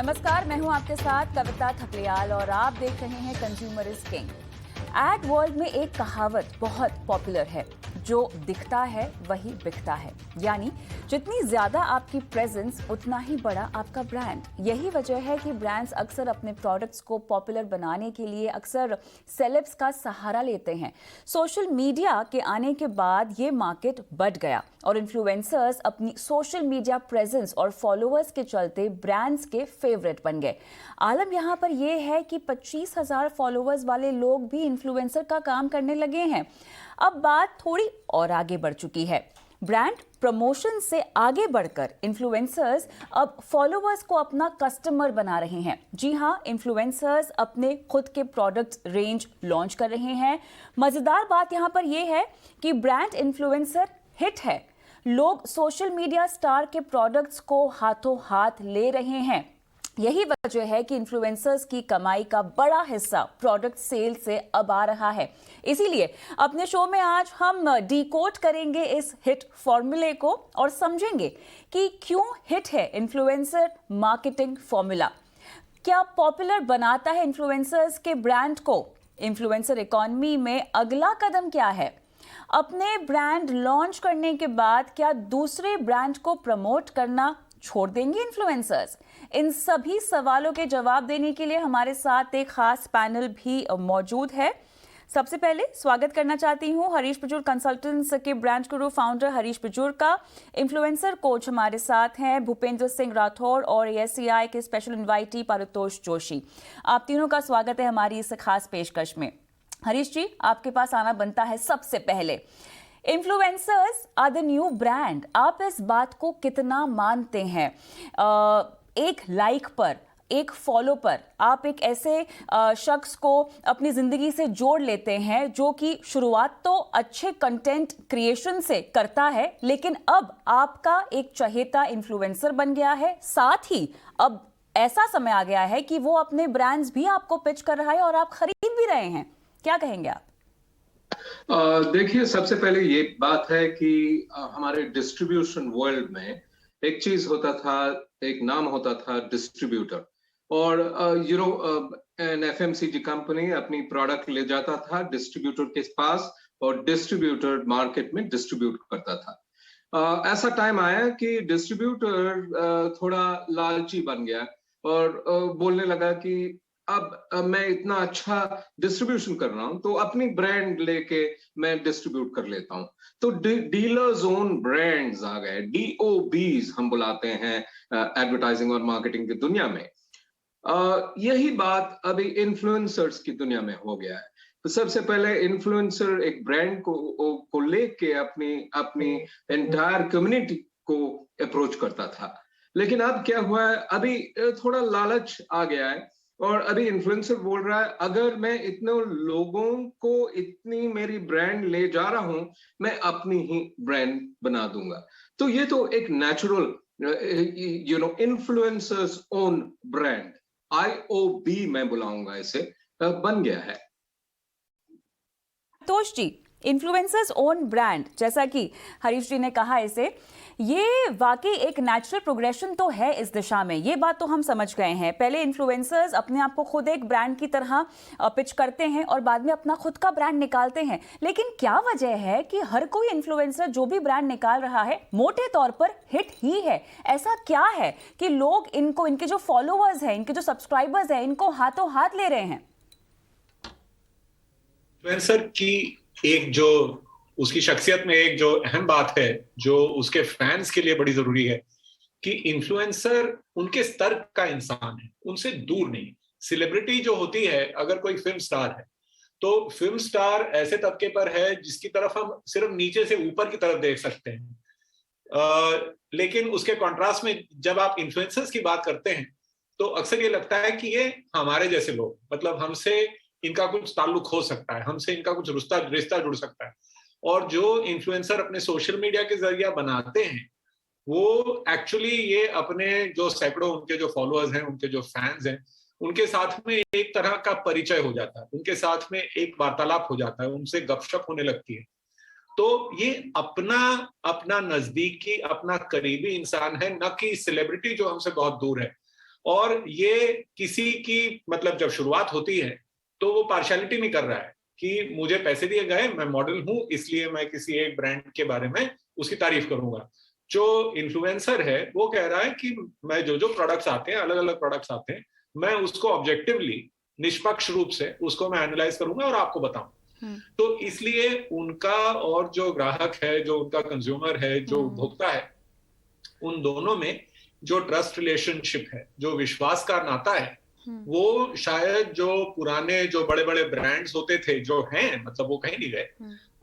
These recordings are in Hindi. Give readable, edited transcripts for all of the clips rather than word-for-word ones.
नमस्कार, मैं हूं आपके साथ कविता थपलियाल और आप देख रहे हैं consumer is king. Ad world में एक कहावत बहुत पॉपुलर है, जो दिखता है वही बिकता है। यानी जितनी ज्यादा आपकी प्रेजेंस उतना ही बड़ा आपका ब्रांड। यही वजह है कि ब्रांड्स अक्सर अपने प्रोडक्ट्स को पॉपुलर बनाने के लिए अक्सर सेलेब्स का सहारा लेते हैं। सोशल मीडिया के आने के बाद ये मार्केट बढ़ गया और इन्फ्लुएंसर्स अपनी सोशल मीडिया प्रेजेंस और फॉलोअर्स के चलते ब्रांड्स के फेवरेट बन गए। आलम यहाँ पर यह है कि 25,000 फॉलोअर्स वाले लोग भी इन्फ्लुएंसर का काम करने लगे हैं। अब बात थोड़ी और आगे बढ़ चुकी है। ब्रांड प्रमोशन से आगे बढ़कर इन्फ्लुएंसर्स अब फॉलोअर्स को अपना कस्टमर बना रहे हैं। जी हाँ, इन्फ्लुएंसर्स अपने खुद के प्रोडक्ट रेंज लॉन्च कर रहे हैं। मजेदार बात यहाँ पर यह है कि ब्रांड इन्फ्लुएंसर हिट है। लोग सोशल मीडिया स्टार के प्रोडक्ट्स को हाथों हाथ ले रहे हैं। यही वजह है कि इन्फ्लुएंसर्स की कमाई का बड़ा हिस्सा प्रोडक्ट सेल से अब आ रहा है। इसीलिए अपने शो में आज हम डिकोड करेंगे इस हिट फॉर्मूले को और समझेंगे कि क्यों हिट है इन्फ्लुएंसर मार्केटिंग फॉर्मूला। क्या पॉपुलर बनाता है इन्फ्लुएंसर्स के ब्रांड को? इन्फ्लुएंसर इकोनॉमी में अगला कदम क्या है? अपने ब्रांड लॉन्च करने के बाद क्या दूसरे ब्रांड को प्रमोट करना छोड़ देंगे इन्फ्लुएंसर्स? इन सभी सवालों के जवाब देने के लिए हमारे साथ एक खास पैनल भी मौजूद है। सबसे पहले स्वागत करना चाहती हूं हरीश पिजूर कंसल्टेंट्स के ब्रांड गुरु फाउंडर हरीश पिजूर का। इन्फ्लुएंसर कोच हमारे साथ हैं भूपेंद्र सिंह राठौड़ और एएससीआई के स्पेशल इनवाइटी पारितोष जोशी। आप तीनों का स्वागत है हमारी इस खास पेशकश में। हरीश जी, आपके पास आना बनता है सबसे पहले। Influencers are the new brand, आप इस बात को कितना मानते हैं? एक लाइक पर, एक फॉलो पर आप एक ऐसे शख्स को अपनी जिंदगी से जोड़ लेते हैं जो कि शुरुआत तो अच्छे कंटेंट क्रिएशन से करता है, लेकिन अब आपका एक चहेता इन्फ्लुएंसर बन गया है। साथ ही अब ऐसा समय आ गया है कि वो अपने ब्रांड्स भी आपको पिच कर रहा है और आप खरीद भी रहे हैं। क्या कहेंगे आप? देखिए, सबसे पहले ये बात है कि हमारे डिस्ट्रीब्यूशन वर्ल्ड में एक चीज होता था, एक नाम होता था डिस्ट्रीब्यूटर। और एन एफएमसीजी कंपनी अपनी प्रोडक्ट ले जाता था डिस्ट्रीब्यूटर के पास और डिस्ट्रीब्यूटर मार्केट में डिस्ट्रीब्यूट करता था। ऐसा टाइम आया कि डिस्ट्रीब्यूटर थोड़ा लालची बन गया और बोलने लगा कि अब मैं इतना अच्छा डिस्ट्रीब्यूशन कर रहा हूं तो अपनी ब्रांड लेके मैं डिस्ट्रीब्यूट कर लेता हूं। तो डीलर्स ओन ब्रांड्स आ गए, डीओबीज हम बुलाते हैं एडवर्टाइजिंग और मार्केटिंग की दुनिया में। यही बात अभी इन्फ्लुएंसर्स की दुनिया में हो गया है। तो सबसे पहले इन्फ्लुएंसर एक ब्रांड को लेके अपनी एंटायर कम्युनिटी को अप्रोच करता था, लेकिन अब क्या हुआ है, अभी थोड़ा लालच आ गया है और अभी इन्फ्लुएंसर बोल रहा है अगर मैं इतने लोगों को इतनी मेरी ब्रांड ले जा रहा हूं, मैं अपनी ही ब्रांड बना दूंगा। तो ये तो एक natural influencers own brand, IOB मैं बुलाऊंगा इसे, बन गया है। तोष जी, इन्फ्लुएंसर्स ओन ब्रांड, जैसा कि हरीश जी ने कहा इसे, ये वाकई एक नेचुरल प्रोग्रेशन तो है इस दिशा में। ये बात तो हम समझ गए हैं। पहले इन्फ्लुएंसर्स अपने आप को खुद एक ब्रांड की तरह पिच करते हैं और बाद में अपना खुद का ब्रांड निकालते हैं। लेकिन क्या वजह है कि हर कोई इन्फ्लुएंसर जो भी ब्रांड निकाल रहा है मोटे तौर पर हिट ही है? ऐसा क्या है कि लोग इनको, इनके जो फॉलोअर्स हैं, इनके जो सब्सक्राइबर्स हैं, इनको हाथों हाथ ले रहे हैं? इन्फ्लुएंसर की एक जो उसकी शख्सियत में एक जो अहम बात है जो उसके फैंस के लिए बड़ी जरूरी है कि इन्फ्लुएंसर उनके स्तर का इंसान है, उनसे दूर नहीं। सेलिब्रिटी जो होती है, अगर कोई फिल्म स्टार है तो फिल्म स्टार ऐसे तबके पर है जिसकी तरफ हम सिर्फ नीचे से ऊपर की तरफ देख सकते हैं। लेकिन उसके कॉन्ट्रास्ट में जब आप इन्फ्लुएंसर्स की बात करते हैं तो अक्सर ये लगता है कि ये हमारे जैसे लोग, मतलब हमसे इनका कुछ ताल्लुक हो सकता है, हमसे इनका कुछ रिश्ता जुड़ सकता है। और जो इन्फ्लुएंसर अपने सोशल मीडिया के जरिए बनाते हैं वो एक्चुअली ये अपने जो सैकड़ों उनके जो फॉलोअर्स हैं, उनके जो फैंस हैं, उनके साथ में एक तरह का परिचय हो जाता है, उनके साथ में एक वार्तालाप हो जाता है, उनसे गपशप होने लगती है। तो ये अपना नजदीकी, अपना करीबी इंसान है, न कि सेलिब्रिटी जो हमसे बहुत दूर है। और ये किसी की मतलब जब शुरुआत होती है तो वो पार्शियलिटी नहीं कर रहा है कि मुझे पैसे दिए गए, मैं मॉडल हूं, इसलिए मैं किसी एक ब्रांड के बारे में उसकी तारीफ करूंगा। जो इन्फ्लुएंसर है वो कह रहा है कि मैं जो प्रोडक्ट्स आते हैं, अलग अलग प्रोडक्ट्स आते हैं, मैं उसको ऑब्जेक्टिवली, निष्पक्ष रूप से उसको मैं एनालाइज करूंगा और आपको बताऊं। तो इसलिए उनका और जो ग्राहक है, जो उनका कंज्यूमर है, जो उपभोक्ता है, उन दोनों में जो ट्रस्ट रिलेशनशिप है, जो विश्वास का नाता है, वो शायद जो पुराने जो बड़े बड़े ब्रांड्स होते थे, जो हैं, मतलब वो कहीं नहीं गए,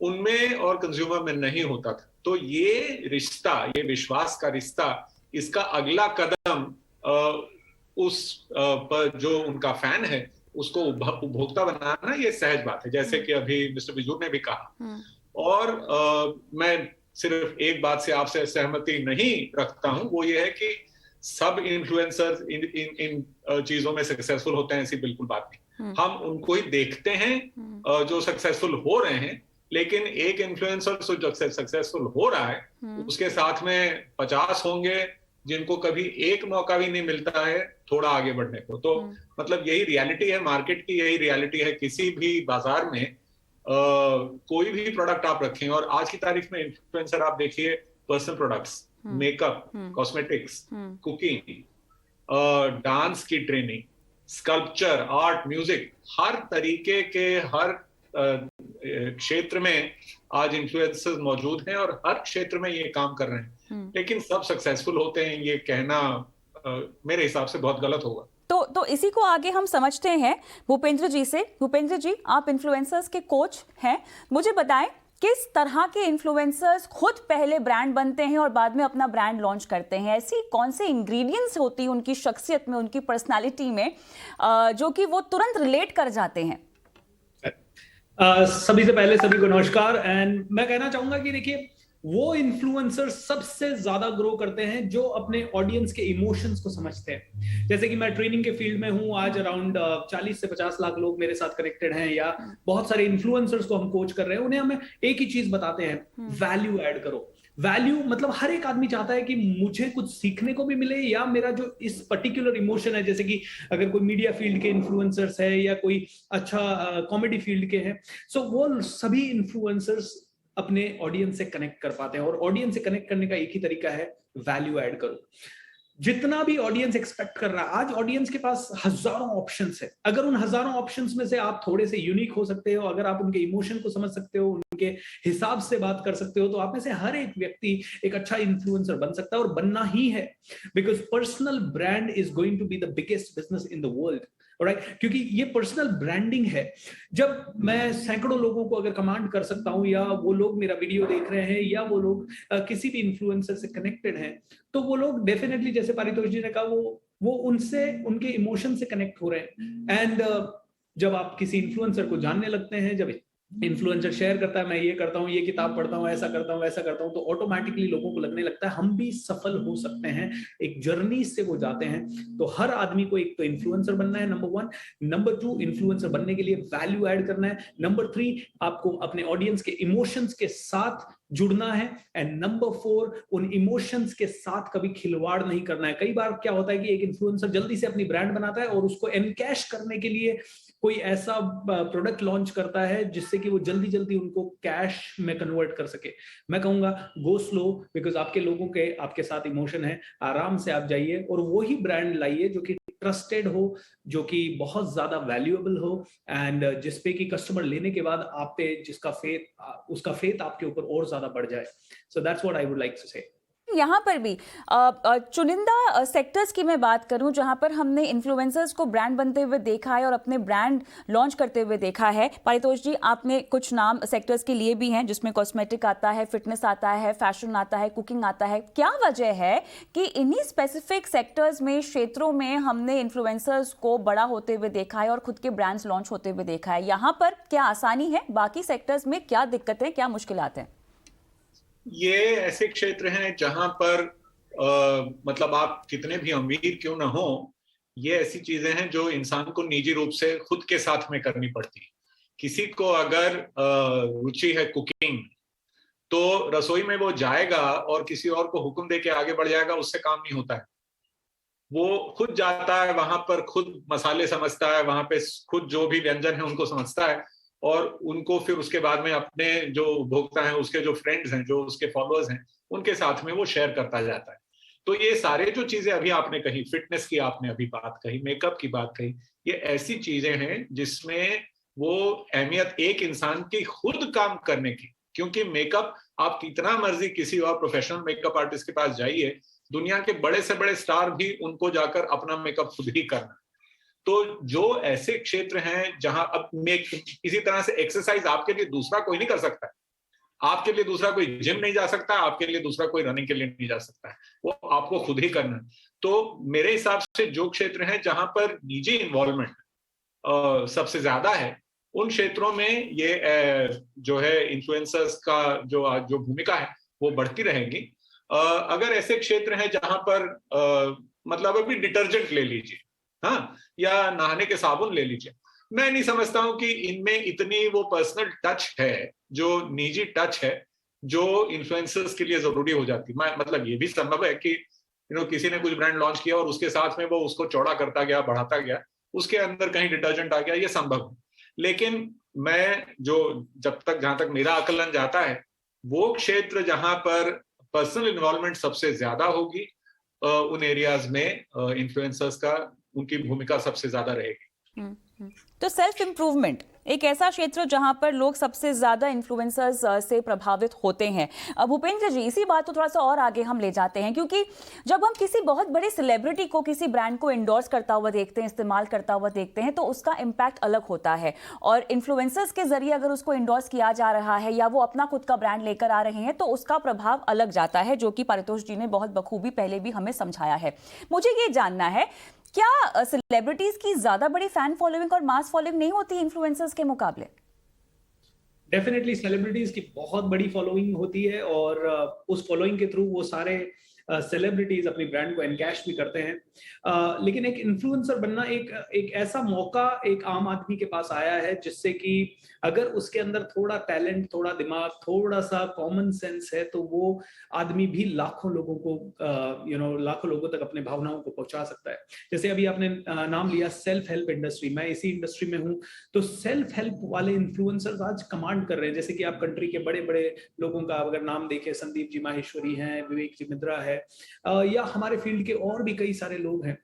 उनमें और कंज्यूमर में नहीं होता था। तो ये रिश्ता, ये विश्वास का रिश्ता, इसका अगला कदम उस पर जो उनका फैन है उसको उपभोक्ता बनाना, ये सहज बात है, जैसे कि अभी मिस्टर बिजूर ने भी कहा। और मैं सिर्फ एक बात से आपसे सहमति नहीं रखता हूं, वो ये है कि सब इन्फ्लुएंसर्स इन चीजों में सक्सेसफुल होते हैं, ऐसी बिल्कुल बात नहीं। हम उनको ही देखते हैं जो सक्सेसफुल हो रहे हैं, लेकिन एक इन्फ्लुएंसर जो सक्सेसफुल हो रहा है उसके साथ में 50 होंगे जिनको कभी एक मौका भी नहीं मिलता है थोड़ा आगे बढ़ने को। तो मतलब यही रियलिटी है मार्केट की, यही रियलिटी है किसी भी बाजार में। कोई भी प्रोडक्ट आप रखें, और आज की तारीख में इन्फ्लुएंसर आप देखिए, personal products, makeup, cosmetics, cooking, dance की ट्रेनिंग, स्कल्पचर, आर्ट, म्यूजिक, हर तरीके के हर क्षेत्र में आज इन्फ्लुएंसर्स मौजूद हैं और हर क्षेत्र में ये काम कर रहे हैं। लेकिन सब सक्सेसफुल होते हैं ये कहना मेरे हिसाब से बहुत गलत होगा। तो इसी को आगे हम समझते हैं भूपेंद्र जी से। भूपेंद्र जी, आप इन्फ्लुएंसर्स के कोच हैं, मुझे बताएं किस तरह के इन्फ्लुएंसर्स खुद पहले ब्रांड बनते हैं और बाद में अपना ब्रांड लॉन्च करते हैं? ऐसी कौन से इंग्रेडिएंट्स होती हैं उनकी शख्सियत में, उनकी पर्सनालिटी में, जो कि वो तुरंत रिलेट कर जाते हैं? सभी से पहले सभी को नमस्कार। एंड मैं कहना चाहूंगा कि देखिए, वो इन्फ्लुएंसर सबसे ज्यादा ग्रो करते हैं जो अपने ऑडियंस के इमोशंस को समझते हैं। जैसे कि मैं ट्रेनिंग के फील्ड में हूं, आज अराउंड 40 से 50 लाख लोग मेरे साथ कनेक्टेड हैं, या बहुत सारे इन्फ्लुएंसर्स को हम कोच कर रहे हैं। उन्हें हमें एक ही चीज बताते हैं, वैल्यू ऐड करो। वैल्यू मतलब हर एक आदमी चाहता है कि मुझे कुछ सीखने को भी मिले, या मेरा जो इस पर्टिकुलर इमोशन है, जैसे कि अगर कोई मीडिया फील्ड के इन्फ्लुएंसर्स है या कोई अच्छा कॉमेडी फील्ड के हैं, सो वो सभी इन्फ्लुएंसर्स अपने ऑडियंस से कनेक्ट कर पाते हैं। और ऑडियंस से कनेक्ट करने का एक ही तरीका है, वैल्यू ऐड करो। जितना भी ऑडियंस एक्सपेक्ट कर रहा है, आज ऑडियंस के पास हजारों ऑप्शंस है। अगर उन हजारों ऑप्शंस में से आप थोड़े से यूनिक हो सकते हो, अगर आप उनके इमोशन को समझ सकते हो, उनके हिसाब से बात कर सकते हो, तो आप में से हर एक व्यक्ति एक अच्छा इन्फ्लुएंसर बन सकता है, और बनना ही है। Because personal brand is going to be the biggest business in the world, right? क्योंकि ये पर्सनल ब्रांडिंग है। जब मैं सैकड़ों लोगों को अगर कमांड कर सकता हूं, या वो लोग मेरा वीडियो देख रहे हैं, या वो लोग किसी भी इन्फ्लुएंसर से कनेक्टेड हैं, तो वो लोग डेफिनेटली, जैसे पारितोष जी ने कहा, वो उनसे, उनके इमोशन से कनेक्ट हो रहे हैं। एंड जब आप किसी इन्फ्लुएंसर को जानने लगते हैं, जब इन्फ्लुएंसर शेयर करता है, मैं ये करता हूँ, ये किताब पढ़ता हूँ, ऐसा करता हूँ, वैसा करता हूँ, तो ऑटोमेटिकली लोगों को लगने लगता है हम भी सफल हो सकते हैं। एक जर्नी से वो जाते हैं। तो हर आदमी को एक तो इन्फ्लुएंसर बनना है, नंबर 1। नंबर 2, इन्फ्लुएंसर बनने के लिए वैल्यू ऐड करना है। नंबर 3, आपको अपने ऑडियंस के इमोशंस के साथ जुड़ना है। एंड नंबर 4, उन इमोशंस के साथ कभी खिलवाड़ नहीं करना है। कई बार क्या होता है कि एक इन्फ्लुएंसर जल्दी से अपनी ब्रांड बनाता है और उसको एनकैश करने के लिए कोई ऐसा प्रोडक्ट लॉन्च करता है जिससे कि वो जल्दी जल्दी उनको कैश में कन्वर्ट कर सके। मैं कहूंगा गो स्लो, बिकॉज आपके लोगों के आपके साथ इमोशन है। आराम से आप जाइए और वो ही ब्रांड लाइए जो कि ट्रस्टेड हो, जो कि बहुत ज्यादा वैल्यूएबल हो, एंड जिसपे कि कस्टमर लेने के बाद आप पे जिसका फेथ, उसका फेथ आपके ऊपर और ज्यादा बढ़ जाए। So that's what I would like to say. यहाँ पर भी चुनिंदा सेक्टर्स की मैं बात करूँ जहाँ पर हमने इन्फ्लुएंसर्स को ब्रांड बनते हुए देखा है और अपने ब्रांड लॉन्च करते हुए देखा है। पारितोष जी, आपने कुछ नाम सेक्टर्स के लिए भी हैं जिसमें कॉस्मेटिक आता है, फिटनेस आता है, फैशन आता है, कुकिंग आता है। क्या वजह है कि इन्हीं स्पेसिफिक सेक्टर्स में, क्षेत्रों में हमने इन्फ्लुएंसर्स को बड़ा होते हुए देखा है और खुद के ब्रांड्स लॉन्च होते हुए देखा है? यहाँ पर क्या आसानी है? बाकी सेक्टर्स में क्या दिक्कतें, क्या मुश्किलात हैं? ये ऐसे क्षेत्र हैं जहां पर मतलब आप कितने भी अमीर क्यों ना हो, ये ऐसी चीजें हैं जो इंसान को निजी रूप से खुद के साथ में करनी पड़ती है। किसी को अगर रुचि है कुकिंग, तो रसोई में वो जाएगा और किसी और को हुक्म दे के आगे बढ़ जाएगा, उससे काम नहीं होता है। वो खुद जाता है वहां पर, खुद मसाले समझता है वहां पे, खुद जो भी व्यंजन है उनको समझता है और उनको फिर उसके बाद में अपने जो उपभोक्ता हैं, उसके जो फ्रेंड्स हैं, जो उसके फॉलोअर्स हैं, उनके साथ में वो शेयर करता जाता है। तो ये सारे जो चीजें अभी आपने कही, फिटनेस की आपने अभी बात कही, मेकअप की बात कही, ये ऐसी चीजें हैं जिसमें वो अहमियत एक इंसान की खुद काम करने की, क्योंकि मेकअप आप कितना मर्जी किसी और प्रोफेशनल मेकअप आर्टिस्ट के पास जाइए, दुनिया के बड़े से बड़े स्टार भी उनको जाकर अपना मेकअप खुद ही करना। तो जो ऐसे क्षेत्र हैं जहां अब इसी तरह से एक्सरसाइज आपके लिए दूसरा कोई नहीं कर सकता है, आपके लिए दूसरा कोई जिम नहीं जा सकता, आपके लिए दूसरा कोई रनिंग के लिए नहीं जा सकता है, वो आपको खुद ही करना है। तो मेरे हिसाब से जो क्षेत्र हैं जहां पर निजी इन्वॉल्वमेंट सबसे ज्यादा है, उन क्षेत्रों में ये जो है इन्फ्लुएंसर्स का जो भूमिका है वो बढ़ती रहेगी। अगर ऐसे क्षेत्र हैं जहां पर मतलब अभी डिटर्जेंट ले लीजिए, हाँ, या नहाने के साबुन ले लीजिए, मैं नहीं समझता हूं कि इनमें इतनी वो पर्सनल टच है, जो निजी टच है, जो इन्फ्लुएंसर्स के लिए जरूरी हो जाती। मतलब ये भी संभव है कि किसी ने कुछ ब्रांड लॉन्च किया और उसके साथ में वो उसको चौड़ा करता गया, बढ़ाता गया, उसके अंदर कहीं डिटर्जेंट आ गया, ये संभव है। लेकिन मैं जहां तक मेरा आकलन जाता है, वो क्षेत्र जहां पर पर्सनल इन्वॉल्वमेंट सबसे ज्यादा होगी, उन एरियाज में इन्फ्लुएंसर्स का, उनकी भूमिका सबसे ज्यादा रहेगी। तो सेल्फ इम्प्रूवमेंट एक ऐसा क्षेत्र जहां पर लोग सबसे ज्यादा इन्फ्लुएंसर्स से प्रभावित होते हैं। भूपेंद्र जी, इसी बात को थोड़ा सा और आगे हम ले जाते हैं, क्योंकि जब हम किसी बहुत बड़े सेलिब्रिटी को किसी ब्रांड को इंडोर्स करता हुआ देखते हैं, इस्तेमाल करता हुआ देखते हैं, तो उसका इम्पैक्ट अलग होता है। और इन्फ्लुएंसर्स के जरिए अगर उसको इंडोर्स किया जा रहा है या वो अपना खुद का ब्रांड लेकर आ रहे हैं, तो उसका प्रभाव अलग जाता है, जो कि पारितोष जी ने बहुत बखूबी पहले भी हमें समझाया है। मुझे ये जानना है, क्या सेलिब्रिटीज की ज्यादा बड़ी फैन फॉलोइंग और मास फॉलोइंग नहीं होती इन्फ्लुएंसर्स के मुकाबले? डेफिनेटली सेलिब्रिटीज की बहुत बड़ी फॉलोइंग होती है और उस फॉलोइंग के थ्रू वो सारे सेलिब्रिटीज अपनी ब्रांड को एनकैश भी करते हैं। लेकिन एक इन्फ्लुएंसर बनना एक ऐसा मौका एक आम आदमी के पास आया है, जिससे कि अगर उसके अंदर थोड़ा टैलेंट, थोड़ा दिमाग, थोड़ा सा कॉमन सेंस है, तो वो आदमी भी लाखों लोगों को लाखों लोगों तक अपने भावनाओं को पहुंचा सकता है। जैसे अभी आपने नाम लिया सेल्फ हेल्प इंडस्ट्री, मैं इसी इंडस्ट्री में हूं, तो सेल्फ हेल्प वाले इन्फ्लुएंसर्स आज कमांड कर रहे हैं। जैसे कि आप कंट्री के बड़े बड़े लोगों का अगर नाम देखें, संदीप जी माहेश्वरी हैं, विवेक जी मित्रा है, या हमारे फील्ड के और भी कई सारे लोग हैं।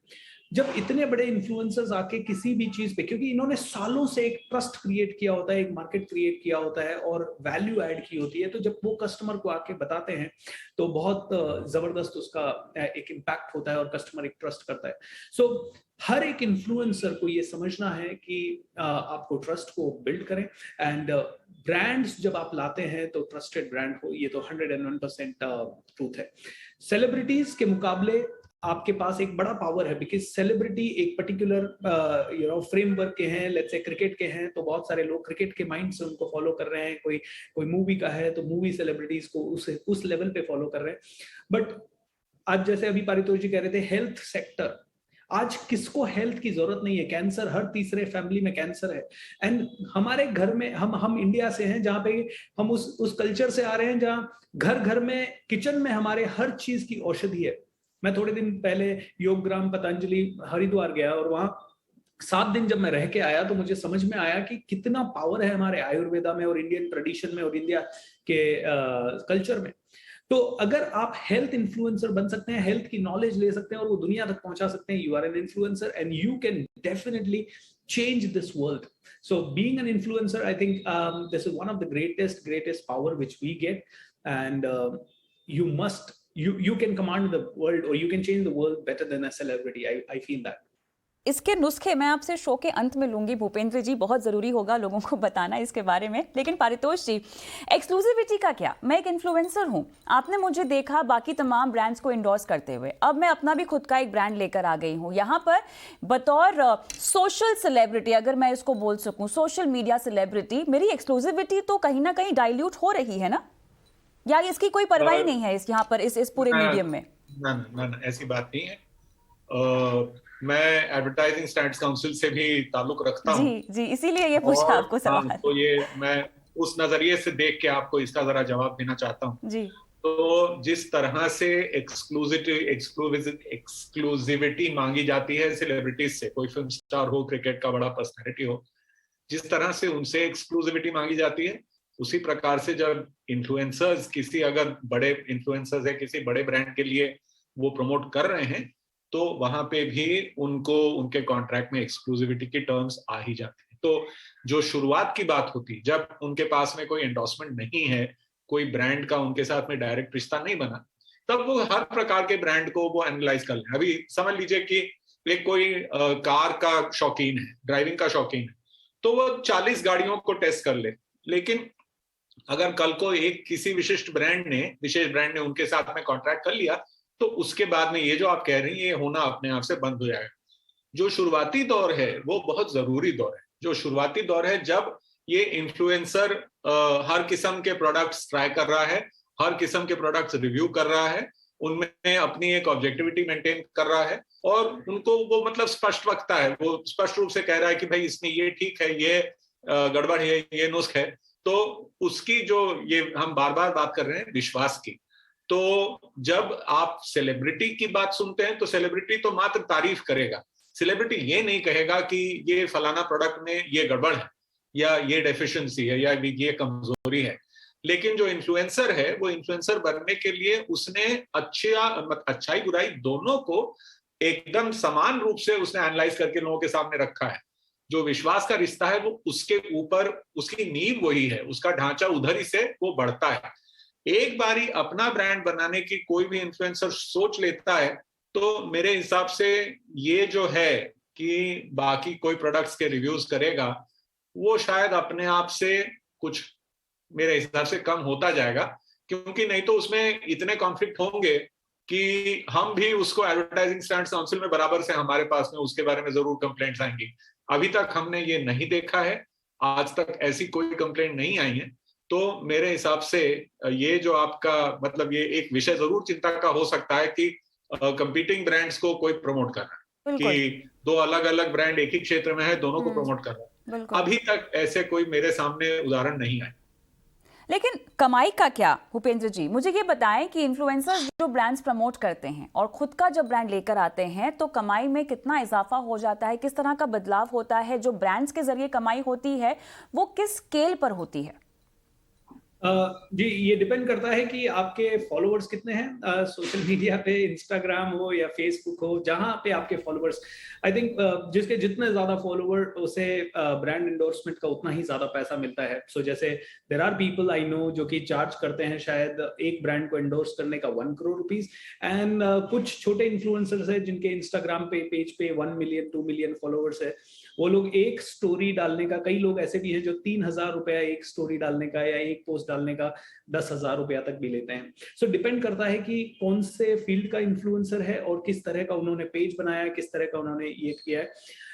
जब इतने बड़े इन्फ्लुएंसर्स आके किसी भी चीज पे, क्योंकि इन्होंने सालों से एक ट्रस्ट क्रिएट किया होता है, एक मार्केट क्रिएट किया होता है और वैल्यू ऐड की होती है, तो जब वो कस्टमर को आके बताते हैं तो बहुत जबरदस्त उसका एक इम्पैक्ट होता है और कस्टमर एक ट्रस्ट करता है। सो हर एक इन्फ्लुएंसर को ये समझना है कि आपको ट्रस्ट को बिल्ड करें, एंड ब्रांड्स जब आप लाते हैं तो ट्रस्टेड ब्रांड हो, ये तो 101% ट्रूथ है। सेलिब्रिटीज के मुकाबले आपके पास एक बड़ा पावर है, बिकॉज सेलिब्रिटी एक पर्टिकुलर फ्रेमवर्क के हैं। लेट्स से क्रिकेट के हैं तो बहुत सारे लोग क्रिकेट के माइंड से उनको फॉलो कर रहे हैं, कोई मूवी का है तो मूवी सेलिब्रिटीज को उस लेवल पे फॉलो कर रहे हैं। बट आज जैसे अभी पारितोष जी कह रहे थे, हेल्थ सेक्टर, आज किसको हेल्थ की जरूरत नहीं है? कैंसर, हर तीसरे फैमिली में कैंसर है। एंड हमारे घर में, हम इंडिया से हैं जहाँ पे हम उस कल्चर से आ रहे हैं जहाँ घर घर में, किचन में हमारे हर चीज की औषधि है। मैं थोड़े दिन पहले योगग्राम पतंजलि हरिद्वार गया और वहां 7 दिन जब मैं रह के आया तो मुझे समझ में आया कि कितना पावर है हमारे आयुर्वेदा में और इंडियन ट्रेडिशन में और इंडिया के कल्चर में। तो अगर आप हेल्थ इन्फ्लुएंसर बन सकते हैं, हेल्थ की नॉलेज ले सकते हैं और वो दुनिया तक पहुंचा सकते हैं, you are an influencer and you can definitely change this world. So being an influencer, I think this is one of the greatest power which we get, and you can command the world, or you can change the world better than a celebrity. I feel that. इसके नुस्खे मैं आपसे शो के अंत में लूंगी भूपेंद्र जी, बहुत जरूरी होगा लोगों को बताना इसके बारे में। लेकिन पारितोष जी, एक्सक्लूसिविटी का क्या? मैं एक इन्फ्लुएंसर हूं, आपने मुझे देखा बाकी तमाम ब्रांड्स को इंडोर्स करते हुए, अब मैं अपना भी खुद का एक ब्रांड लेकर आ गई हूं। यहाँ पर बतौर सोशल सेलिब्रिटी, अगर मैं इसको बोल सकूं, सोशल मीडिया सेलिब्रिटी, मेरी एक्सक्लूसिविटी तो कहीं ना कहीं डाइल्यूट हो रही है ना? या इसकी कोई परवाह नहीं है यहाँ पर इस पूरे मीडियम में? ना, ऐसी बात नहीं है। मैं एडवर्टाइजिंग स्टैंडर्ड्स काउंसिल से भी ताल्लुक रखता हूं। जी, इसीलिए ये पूछा आपको सवाल। तो ये मैं उस नजरिए से देख के आपको इसका जरा जवाब देना चाहता हूं। जी। तो जिस तरह से एक्सक्लूसिविटी मांगी जाती है सेलिब्रिटीज से, कोई फिल्म स्टार हो, क्रिकेट का बड़ा पर्सनैलिटी हो, जिस तरह से उनसे एक्सक्लूसिविटी मांगी जाती है, उसी प्रकार से जब इन्फ्लुएंसर्स किसी अगर बड़े इन्फ्लुएंसर्स है किसी बड़े ब्रांड के लिए वो प्रमोट कर रहे हैं, तो वहां पे भी उनको उनके कॉन्ट्रैक्ट में एक्सक्लूसिविटी की टर्म्स आ ही जाती है। तो जो शुरुआत की बात होती, जब उनके पास में कोई एंडोर्समेंट नहीं है, कोई ब्रांड का उनके साथ में डायरेक्ट रिश्ता नहीं बना, तब वो हर प्रकार के ब्रांड को वो एनालाइज कर लें। अभी समझ लीजिए कि एक कोई कार का शौकीन है, ड्राइविंग का शौकीन है, तो वो 40 गाड़ियों को टेस्ट कर ले, लेकिन अगर कल को एक किसी विशेष ब्रांड ने उनके साथ में कॉन्ट्रैक्ट कर लिया, तो उसके बाद में ये जो आप कह रही हैं, ये होना अपने आप से बंद हो जाएगा। जो शुरुआती दौर है वो बहुत जरूरी दौर है। जो शुरुआती दौर है जब ये इन्फ्लुएंसर हर किस्म के प्रोडक्ट्स ट्राई कर रहा है, हर किस्म के प्रोडक्ट्स रिव्यू कर रहा है, उनमें अपनी एक ऑब्जेक्टिविटी मेंटेन कर रहा है, और उनको वो मतलब स्पष्ट वक्ता है, वो स्पष्ट रूप से कह रहा है कि भाई इसमें ये ठीक है, ये गड़बड़ है, ये नुस्ख है। तो उसकी जो ये हम बार बार बात कर रहे हैं विश्वास की, तो जब आप सेलिब्रिटी की बात सुनते हैं तो सेलिब्रिटी तो मात्र तारीफ करेगा, सेलिब्रिटी ये नहीं कहेगा कि ये फलाना प्रोडक्ट में ये गड़बड़ है या ये डेफिशिएंसी है या ये कमजोरी है। लेकिन जो इन्फ्लुएंसर है, वो इन्फ्लुएंसर बनने के लिए उसने अच्छाई बुराई दोनों को एकदम समान रूप से उसने एनालाइज करके लोगों के सामने रखा है। जो विश्वास का रिश्ता है वो उसके ऊपर, उसकी नींव वही है, उसका ढांचा उधर ही से वो बढ़ता है। एक बारी अपना ब्रांड बनाने की कोई भी इन्फ्लुएंसर सोच लेता है, तो मेरे हिसाब से ये जो है कि बाकी कोई प्रोडक्ट्स के रिव्यूज करेगा, वो शायद अपने आप से कुछ मेरे हिसाब से कम होता जाएगा, क्योंकि नहीं तो उसमें इतने कॉन्फ्लिक्ट होंगे कि हम भी उसको एडवर्टाइजिंग स्टैंडर्ड्स काउंसिल में बराबर से हमारे पास में उसके बारे में जरूर कंप्लेंट्स आएंगी। अभी तक हमने ये नहीं देखा है, आज तक ऐसी कोई कंप्लेंट नहीं आई है। तो मेरे हिसाब से ये जो आपका मतलब ये एक विषय जरूर चिंता का हो सकता है कि कंपीटिंग ब्रांड्स को कोई प्रमोट कर रहा है, कि दो अलग अलग ब्रांड एक ही क्षेत्र में है, दोनों को प्रमोट कर रहा है। अभी तक ऐसे कोई मेरे सामने उदाहरण नहीं आए। लेकिन कमाई का क्या भूपेंद्र जी, मुझे ये बताएं कि इन्फ्लुएंसर्स जो ब्रांड्स प्रमोट करते हैं और खुद का जब ब्रांड लेकर आते हैं, तो कमाई में कितना इजाफा हो जाता है, किस तरह का बदलाव होता है? जो ब्रांड्स के जरिए कमाई होती है वो किस स्केल पर होती है? जी, ये डिपेंड करता है कि आपके फॉलोअर्स कितने हैं सोशल मीडिया पे, इंस्टाग्राम हो या फेसबुक हो, जहां पे आपके फॉलोअर्स, आई थिंक जिसके जितने ज्यादा फॉलोअर उसे ब्रांड एंडोर्समेंट का उतना ही ज्यादा पैसा मिलता है। सो जैसे there are people I know जो कि चार्ज करते हैं शायद एक ब्रांड को एंडोर्स करने का 1 करोड़ रुपीस, एंड कुछ छोटे इन्फ्लुएंसर्स है जिनके इंस्टाग्राम पे पेज पे 1 मिलियन 2 मिलियन फॉलोअर्स है। वो लोग एक स्टोरी डालने का, कई लोग ऐसे भी हैं जो 3,000 रुपया एक स्टोरी डालने का या एक पोस्ट डालने का 10,000 रुपया तक भी लेते हैं। सो डिपेंड करता है कि कौन से फील्ड का इन्फ्लुएंसर है और किस तरह का उन्होंने पेज बनाया है, किस तरह का उन्होंने ये किया है।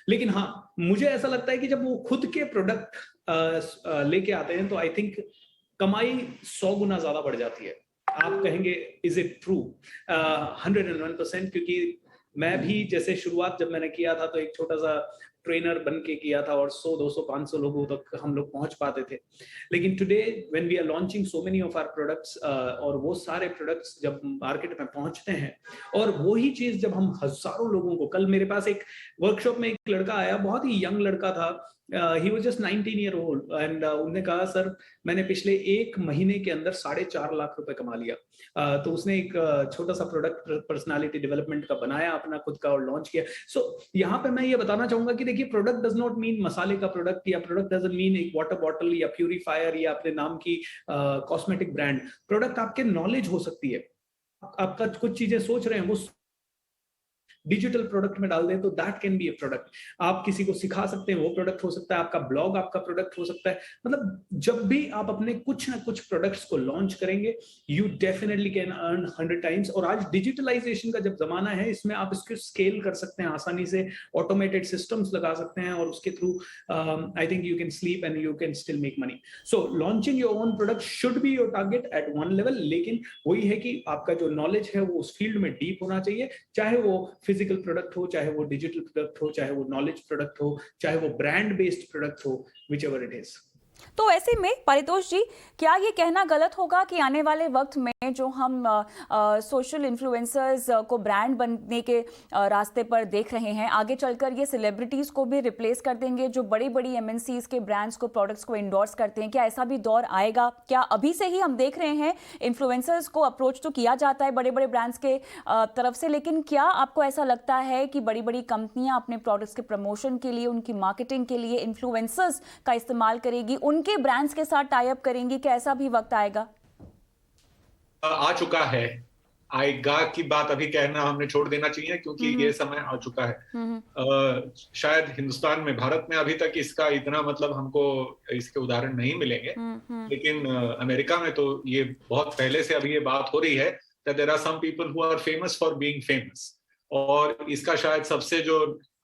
लेकिन हाँ, मुझे ऐसा लगता है कि जब वो खुद के प्रोडक्ट लेके आते हैं तो आई थिंक कमाई 100 गुना ज्यादा बढ़ जाती है। आप कहेंगे इज इट ट्रू? 101%, क्योंकि मैं भी जैसे शुरुआत जब मैंने किया था तो एक छोटा सा ट्रेनर बन के किया था और 100, 200, 500 लोगों तक हम लोग पहुंच पाते थे। लेकिन today when we are launching so many of our products, और वो सारे प्रोडक्ट्स जब मार्केट में पहुंचते हैं और वही चीज जब हम हजारों लोगों को, कल मेरे पास एक वर्कशॉप में एक लड़का आया, बहुत ही यंग लड़का था, he was just 19 year old, and उन्होंने कहा सर मैंने पिछले 1 महीने के अंदर 4.5 लाख रुपए कमा लिया। तो उसने एक छोटा सा प्रोडक्ट पर्सनालिटी डेवलपमेंट का बनाया अपना खुद का और लॉन्च किया। सो यहाँ पे मैं ये बताना चाहूंगा कि देखिए, प्रोडक्ट डज नॉट मीन मसाले का प्रोडक्ट, या प्रोडक्ट डजंट मीन एक वाटर बॉटल या प्यूरिफायर या अपने नाम की कॉस्मेटिक ब्रांड। प्रोडक्ट आपके नॉलेज हो सकती है, आपका कुछ चीजें सोच रहे हैं वो डिजिटल प्रोडक्ट में डाल दें तो that can be A product. आप किसी को सिखा सकते हैं, वो प्रोडक्ट हो सकता है, आपका ब्लॉग आपका प्रोडक्ट हो सकता है। मतलब जब भी आप अपने कुछ ना कुछ प्रोडक्ट्स को लॉन्च करेंगे, you definitely can earn 100 times. और आज डिजिटलाइजेशन का जब जमाना है, इसमें आप इसको स्केल कर सकते हैं आसानी से, ऑटोमेटेड सिस्टम्स लगा सकते हैं और उसके through I think you can sleep and you can still make money. So launching your own product should be your target at one level, लेकिन वही है कि आपका जो नॉलेज है वो उस फील्ड में डीप होना चाहिए, चाहे वो फिजिकल प्रोडक्ट हो, चाहे वो डिजिटल प्रोडक्ट हो, चाहे वो नॉलेज प्रोडक्ट हो, चाहे वो ब्रांड बेस्ड प्रोडक्ट हो, व्हिचएवर इट इज। तो ऐसे में पारितोष जी, क्या ये कहना गलत होगा कि आने वाले वक्त में जो हम सोशल इन्फ्लुएंसर्स को ब्रांड बनने के रास्ते पर देख रहे हैं, आगे चलकर ये सेलिब्रिटीज को भी रिप्लेस कर देंगे जो बड़ी बड़ी एमएनसीज के ब्रांड्स को, प्रोडक्ट्स को इंडोर्स करते हैं? क्या ऐसा भी दौर आएगा? क्या अभी से ही हम देख रहे हैं इन्फ्लुएंसर्स को अप्रोच तो किया जाता है बड़े बड़े ब्रांड्स के तरफ से, लेकिन क्या आपको ऐसा लगता है कि बड़ी बड़ी कंपनियां अपने प्रोडक्ट्स के प्रमोशन के लिए, उनकी मार्केटिंग के लिए इन्फ्लुएंसर्स का इस्तेमाल करेगी, उनके ब्रांड्स के साथ टाई अप करेंगी? क्या ऐसा भी वक्त आएगा? आ चुका है। आएगा की बात अभी कहना हमने छोड़ देना चाहिए, क्योंकि ये समय आ चुका है। शायद हिंदुस्तान में, भारत में अभी तक इसका इतना मतलब हमको इसके उदाहरण नहीं मिलेंगे, लेकिन अमेरिका में तो ये बहुत पहले से अभी ये बात हो रही है that there are some people who are famous for being famous। और इसका शायद सबसे जो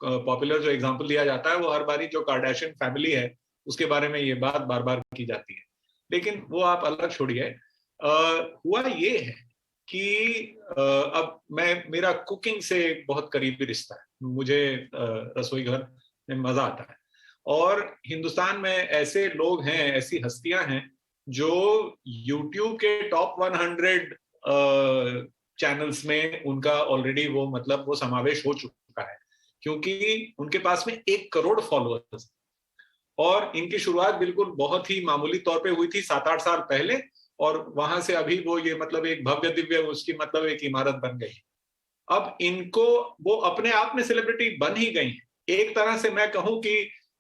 पॉपुलर जो एग्जांपल दिया जाता है वो हर बारी जो कार्डाशियन फैमिली है उसके बारे में ये बात बार बार की जाती है, लेकिन वो आप अलग छोड़िए। हुआ ये है कि अब मेरा कुकिंग से बहुत करीबी रिश्ता है, मुझे रसोई घर में मजा आता है, और हिंदुस्तान में ऐसे लोग हैं, ऐसी हस्तियां हैं जो YouTube के टॉप 100 चैनल्स में उनका ऑलरेडी वो मतलब वो समावेश हो चुका है, क्योंकि उनके पास में 1 करोड़ फॉलोअर्स, और इनकी शुरुआत बिल्कुल बहुत ही मामूली तौर पे हुई थी 7-8 साल पहले, और वहां से अभी वो ये मतलब एक भव्य दिव्य उसकी मतलब एक इमारत बन गई। अब इनको वो अपने आप में सेलिब्रिटी बन ही गई है। एक तरह से मैं कहूं कि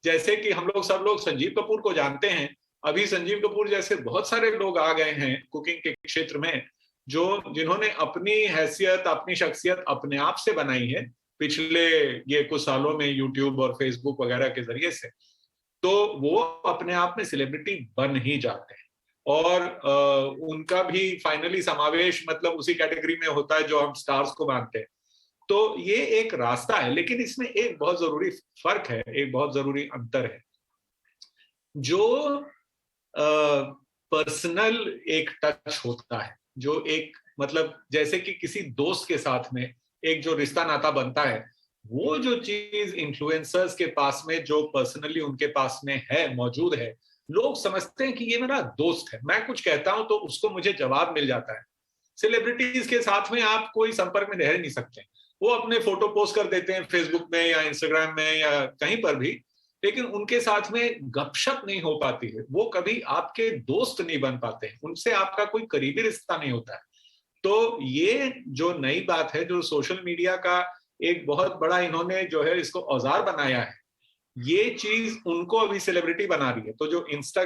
जैसे कि हम लोग सब लोग संजीव कपूर को जानते हैं, अभी संजीव कपूर जैसे बहुत सारे लोग आ गए हैं कुकिंग के क्षेत्र में, जिन्होंने अपनी हैसियत, अपनी शख्सियत अपने आप से बनाई है पिछले ये कुछ सालों में यूट्यूब और फेसबुक वगैरह के जरिए से। तो वो अपने आप में सेलिब्रिटी बन ही जाते हैं, और उनका भी फाइनली समावेश मतलब उसी कैटेगरी में होता है जो हम स्टार्स को मानते हैं। तो ये एक रास्ता है, लेकिन इसमें एक बहुत जरूरी फर्क है, एक बहुत जरूरी अंतर है। जो पर्सनल एक टच होता है, जो एक मतलब जैसे कि किसी दोस्त के साथ में एक जो रिश्ता नाता बनता है, वो जो चीज इन्फ्लुएंसर्स के पास में जो पर्सनली उनके पास में है, मौजूद है, लोग समझते हैं कि ये मेरा दोस्त है, मैं कुछ कहता हूं तो उसको मुझे जवाब मिल जाता है। सेलिब्रिटीज के साथ में आप कोई संपर्क में रह नहीं सकते, वो अपने फोटो पोस्ट कर देते हैं फेसबुक में या इंस्टाग्राम में या कहीं पर भी, लेकिन उनके साथ में गपशप नहीं हो पाती है, वो कभी आपके दोस्त नहीं बन पाते, उनसे आपका कोई करीबी रिश्ता नहीं होता है। तो ये जो नई बात है, जो सोशल मीडिया का एक बहुत बड़ा इन्होंने जो है इसको औजार बनाया है, ये चीज उनको अभी सेलिब्रिटी बना रही है। तो जो इंस्टा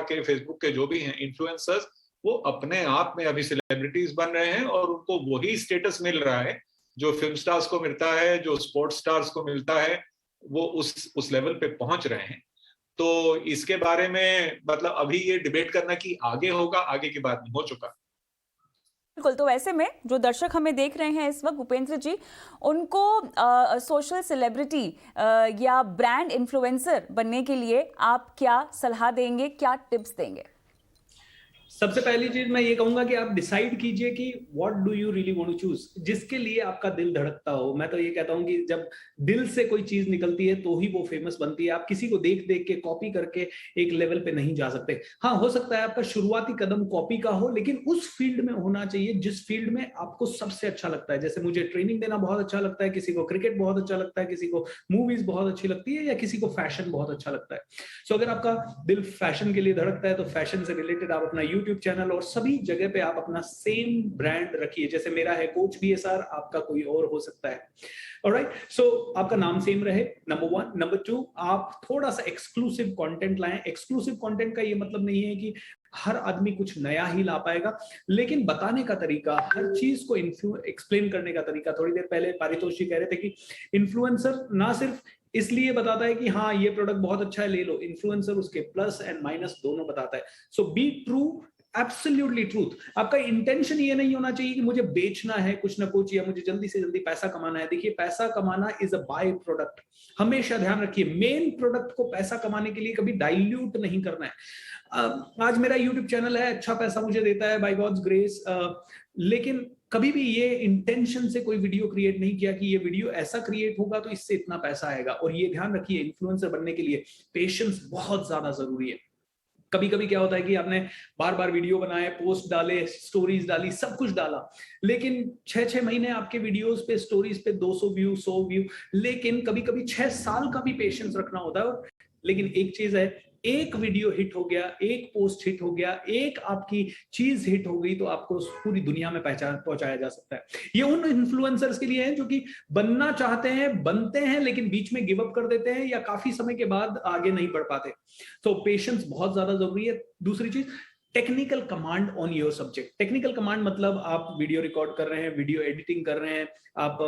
के, फेसबुक के जो भी हैं इन्फ्लुएंसर्स, वो अपने आप में अभी सेलिब्रिटीज बन रहे हैं, और उनको वही स्टेटस मिल रहा है जो फिल्म स्टार्स को मिलता है, जो स्पोर्ट्स स्टार्स को मिलता है, वो उस लेवल पे पहुंच रहे हैं। तो इसके बारे में मतलब अभी ये डिबेट करना कि आगे होगा, आगे की बात नहीं, हो चुका। बिल्कुल। तो ऐसे में जो दर्शक हमें देख रहे हैं इस वक्त, भूपेंद्र जी, उनको सोशल सेलिब्रिटी या ब्रांड इन्फ्लुएंसर बनने के लिए आप क्या सलाह देंगे, क्या टिप्स देंगे? सबसे पहली चीज मैं ये कहूंगा कि आप डिसाइड कीजिए कि what do you really want to choose, जिसके लिए आपका दिल धड़कता हो। मैं तो ये कहता हूं कि जब दिल से कोई चीज निकलती है तो ही वो फेमस बनती है। आप किसी को देख देख के, कॉपी करके एक लेवल पे नहीं जा सकते। हाँ, हो सकता है आपका शुरुआती कदम कॉपी का हो, लेकिन उस फील्ड में होना चाहिए जिस फील्ड में आपको सबसे अच्छा लगता है। जैसे मुझे ट्रेनिंग देना बहुत अच्छा लगता है, किसी को क्रिकेट बहुत अच्छा लगता है, किसी को मूवीज बहुत अच्छी लगती है, या किसी को फैशन बहुत अच्छा लगता है। सो अगर आपका दिल फैशन के लिए धड़कता है तो फैशन से रिलेटेड आप अपना यूट्यूब चैनल और सभी जगह पे आप अपना सेम ब्रांड रखिए। जैसे मेरा है कोच BSR, आपका कोई और हो सकता है। ऑलराइट, सो आपका नाम सेम रहे, नंबर 1। नंबर 2, आप थोड़ा सा एक्सक्लूसिव कंटेंट लाएं। एक्सक्लूसिव कंटेंट का ये मतलब नहीं है कि हर आदमी कुछ नया ही ला पाएगा, लेकिन बताने का तरीका, हर चीज को एक्सप्लेन करने का तरीका। थोड़ी देर पहले पारितोष जी कह रहे थे कि इन्फ्लुएंसर ना सिर्फ इसलिए बताता है कि हाँ ये प्रोडक्ट बहुत अच्छा है ले लो, इन्फ्लुएंसर उसके प्लस एंड माइनस दोनों बताता है। सो बी ट्रू, एब्सोल्युटली ट्रूथ। आपका इंटेंशन ये नहीं होना चाहिए कि मुझे बेचना है कुछ ना कुछ, या मुझे जल्दी से जल्दी पैसा कमाना है। देखिए, पैसा कमाना इज अ बाय प्रोडक्ट, हमेशा ध्यान रखिए। मेन प्रोडक्ट को पैसा कमाने के लिए कभी डाइल्यूट नहीं करना है। आज मेरा यूट्यूब चैनल है, अच्छा पैसा मुझे देता है बाय गॉड्स ग्रेस, लेकिन कभी भी ये इंटेंशन से कोई वीडियो क्रिएट नहीं किया कि ये वीडियो ऐसा क्रिएट होगा तो इससे इतना पैसा आएगा। और ये ध्यान रखिए, इन्फ्लुएंसर बनने के लिए पेशेंस बहुत ज्यादा जरूरी है। कभी कभी क्या होता है कि आपने बार बार वीडियो बनाए, पोस्ट डाले, स्टोरीज डाली, सब कुछ डाला, लेकिन 6-6 महीने आपके वीडियोस पे, स्टोरीज पे 200 व्यू, 100 व्यू, लेकिन कभी कभी 6 साल का भी पेशेंस रखना होता है। लेकिन एक चीज है, एक वीडियो हिट हो गया, एक पोस्ट हिट हो गया, एक आपकी चीज हिट हो गई तो आपको पूरी दुनिया में पहुंचाया जा सकता है। ये उन इन्फ्लुएंसर्स के लिए है जो कि बनना चाहते हैं, बनते हैं, लेकिन बीच में गिव अप कर देते हैं या काफी समय के बाद आगे नहीं बढ़ पाते। तो पेशेंस बहुत ज्यादा जरूरी है। दूसरी चीज, technical command on your subject. Technical command मतलब आप वीडियो रिकॉर्ड कर रहे हैं, वीडियो एडिटिंग कर रहे हैं, आप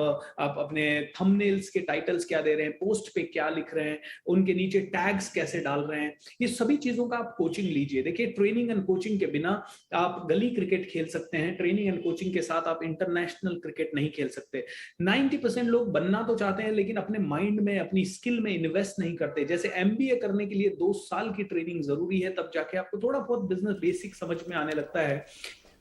अपने थंबनेल्स के टाइटल्स क्या दे रहे हैं, पोस्ट पे क्या लिख रहे हैं, उनके नीचे टैग्स कैसे डाल रहे हैं, ये सभी चीजों का आप कोचिंग लीजिए। देखिए, ट्रेनिंग एंड कोचिंग के बिना आप गली क्रिकेट खेल सकते हैं, ट्रेनिंग एंड कोचिंग के साथ आप इंटरनेशनल क्रिकेट नहीं खेल सकते। 90% लोग बनना तो चाहते हैं लेकिन अपने माइंड में, अपनी स्किल में इन्वेस्ट नहीं करते। जैसे MBA करने के लिए 2 साल की ट्रेनिंग जरूरी है, तब जाके आपको थोड़ा बहुत बिजनेस बेसिक समझ में आने लगता है।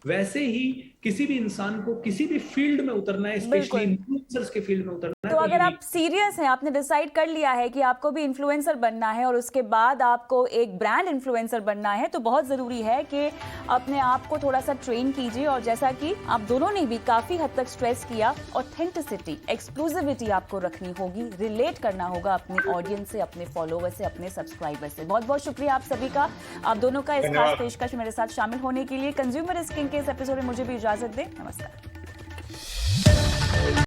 वैसे ही किसी भी इंसान को किसी भी फील्ड में उतरना है, स्पेशली इन्फ्लुएंसर्स के फील्ड में उतरना है, तो अगर आप सीरियस हैं, आपने डिसाइड कर लिया है कि आपको भी इन्फ्लुएंसर बनना है और उसके बाद आपको एक ब्रांड इन्फ्लुएंसर बनना है, तो बहुत ज़रूरी है कि अपने आप को थोड़ा सा ट्रेन कीजिए। और जैसा कि आप दोनों ने भी काफ़ी हद तक स्ट्रेस किया, ऑथेंटिसिटी, एक्सक्लूसिविटी आपको रखनी होगी, रिलेट करना होगा अपने ऑडियंस से, अपने फॉलोवर से, अपने सब्सक्राइबर से। बहुत बहुत शुक्रिया आप सभी का, आप दोनों का इस खास पेशकश मेरे साथ शामिल होने के लिए। कंज्यूमर इज किंग के इस एपिसोड में मुझे भी इजाजत दें। नमस्कार।